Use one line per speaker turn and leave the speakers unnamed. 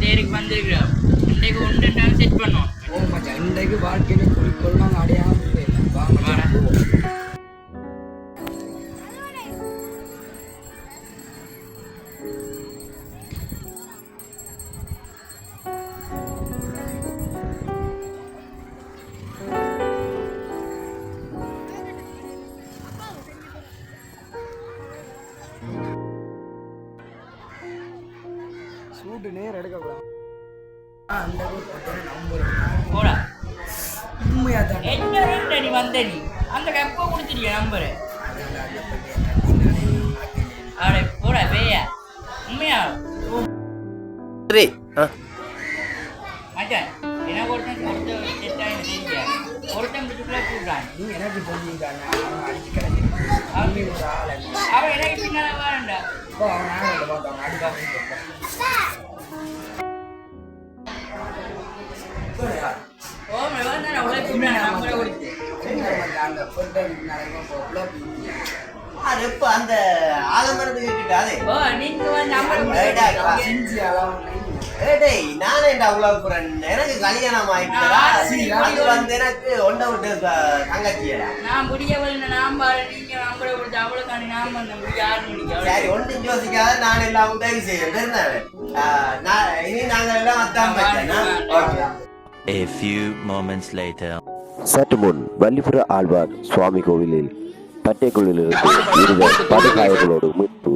தேருக்கு வந்திருக்கிறோம். இன்றைக்கு ஒன்று நாள் செட் பண்ணோம்.
ஓ மச்சான், இன்றைக்கு வாழ்க்கையில் குறிக்கோள் நாங்கள் அடையாமல் போயிடலாம். வாங்க மச்சான், போவோம். சூட்டு நேரம் எடுக்கக்கூடாது. அந்த நம்பர்
போடா.
உண்மையா தான்
என்ன நீ வந்த நீ அந்த கப்பை கொடுத்துருக்க நம்பரு. அவளை போடா பேயா. உண்மையா மச்சான் எனக்கு ஒருத்தன் செட்டாக தெரியல. ஒருத்தன் பிடிச்சுக்குள்ள கூப்பிடான்.
நீ எனக்கு சொல்லிட்டாங்க, அவன் அடிச்சு கிடக்கு.
அவன் எனக்கு பின்னால வாரண்டா.
இப்போ அவன் நாங்கள் பார்த்தவங்க அடிக்காம
அந்த ஆலமரத்து கிட்டாதே நானே அவ்வளவு போறேன். எனக்கு கல்யாணம் ஆயிட்டா அது வந்து எனக்கு ஒன்றை விட்டு தங்கச்சியடா.
நான் முடியவில்லை. நான் பாரு நீங்க நம்பரை கொடுத்து அவ்வளவு நான் பண்ண யாரு
சரி ஒன்றும் யோசிக்காத. நான் எல்லாம் உதவி செய்யறேன். இனி நாங்கள் எல்லாம் அத்தான்.
A few moments later.
சற்று முன் வள்ளிபுர ஆழ்வார் சுவாமி கோவிலில் பட்டைக்குள்ளிலிருந்து இருவர் படுகாயங்களோடு மீட்பு.